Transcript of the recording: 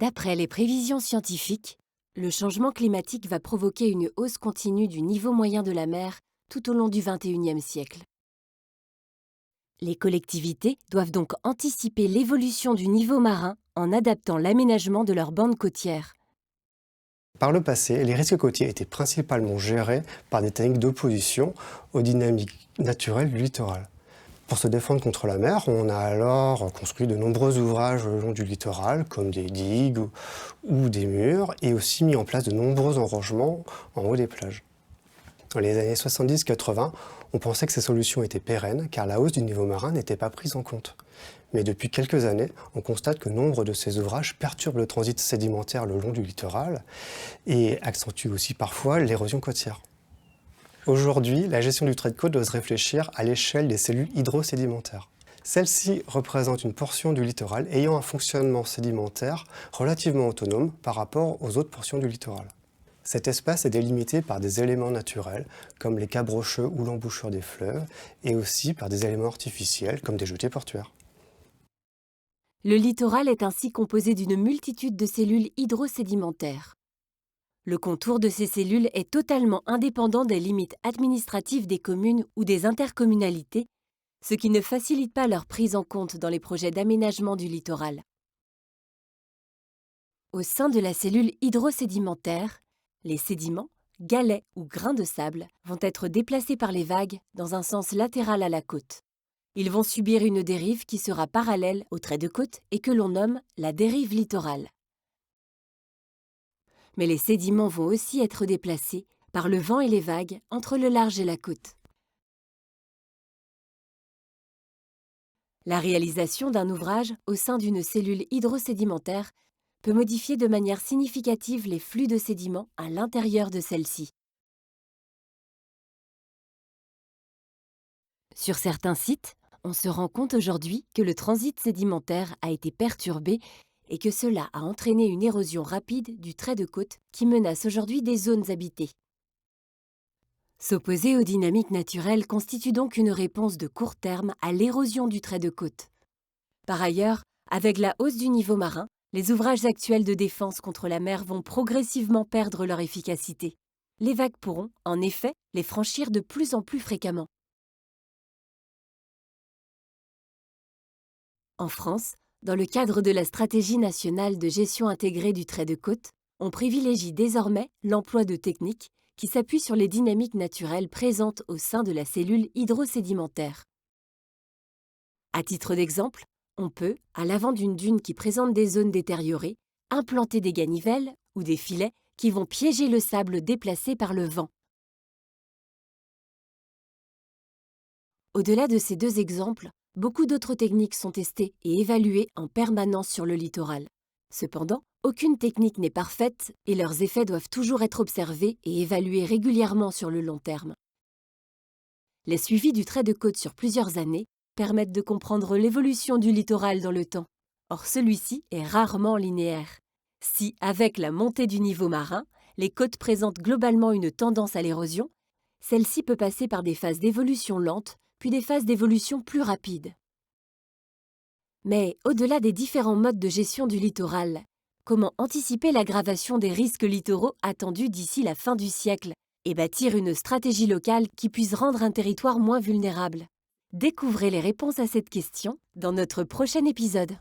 D'après les prévisions scientifiques, le changement climatique va provoquer une hausse continue du niveau moyen de la mer tout au long du XXIe siècle. Les collectivités doivent donc anticiper l'évolution du niveau marin en adaptant l'aménagement de leurs bandes côtières. Par le passé, les risques côtiers étaient principalement gérés par des techniques d'opposition aux dynamiques naturelles du littoral. Pour se défendre contre la mer, on a alors construit de nombreux ouvrages le long du littoral, comme des digues ou des murs, et aussi mis en place de nombreux enrochements en haut des plages. Dans les années 70-80, on pensait que ces solutions étaient pérennes car la hausse du niveau marin n'était pas prise en compte. Mais depuis quelques années, on constate que nombre de ces ouvrages perturbent le transit sédimentaire le long du littoral et accentuent aussi parfois l'érosion côtière. Aujourd'hui, la gestion du trait de côte doit se réfléchir à l'échelle des cellules hydrosédimentaires. Celles-ci représentent une portion du littoral ayant un fonctionnement sédimentaire relativement autonome par rapport aux autres portions du littoral. Cet espace est délimité par des éléments naturels, comme les câbles rocheux ou l'embouchure des fleuves, et aussi par des éléments artificiels, comme des jetées portuaires. Le littoral est ainsi composé d'une multitude de cellules hydrosédimentaires. Le contour de ces cellules est totalement indépendant des limites administratives des communes ou des intercommunalités, ce qui ne facilite pas leur prise en compte dans les projets d'aménagement du littoral. Au sein de la cellule hydrosédimentaire, les sédiments, galets ou grains de sable vont être déplacés par les vagues dans un sens latéral à la côte. Ils vont subir une dérive qui sera parallèle au trait de côte et que l'on nomme la dérive littorale. Mais les sédiments vont aussi être déplacés par le vent et les vagues entre le large et la côte. La réalisation d'un ouvrage au sein d'une cellule hydrosédimentaire peut modifier de manière significative les flux de sédiments à l'intérieur de celle-ci. Sur certains sites, on se rend compte aujourd'hui que le transit sédimentaire a été perturbé et que cela a entraîné une érosion rapide du trait de côte qui menace aujourd'hui des zones habitées. S'opposer aux dynamiques naturelles constitue donc une réponse de court terme à l'érosion du trait de côte. Par ailleurs, avec la hausse du niveau marin, les ouvrages actuels de défense contre la mer vont progressivement perdre leur efficacité. Les vagues pourront, en effet, les franchir de plus en plus fréquemment. En France, dans le cadre de la stratégie nationale de gestion intégrée du trait de côte, on privilégie désormais l'emploi de techniques qui s'appuient sur les dynamiques naturelles présentes au sein de la cellule hydrosédimentaire. À titre d'exemple, on peut, à l'avant d'une dune qui présente des zones détériorées, implanter des ganivelles ou des filets qui vont piéger le sable déplacé par le vent. Au-delà de ces deux exemples, beaucoup d'autres techniques sont testées et évaluées en permanence sur le littoral. Cependant, aucune technique n'est parfaite et leurs effets doivent toujours être observés et évalués régulièrement sur le long terme. Les suivis du trait de côte sur plusieurs années permettent de comprendre l'évolution du littoral dans le temps. Or, celui-ci est rarement linéaire. Si, avec la montée du niveau marin, les côtes présentent globalement une tendance à l'érosion, celle-ci peut passer par des phases d'évolution lente, puis des phases d'évolution plus rapides. Mais au-delà des différents modes de gestion du littoral, comment anticiper l'aggravation des risques littoraux attendus d'ici la fin du siècle et bâtir une stratégie locale qui puisse rendre un territoire moins vulnérable? Découvrez les réponses à cette question dans notre prochain épisode.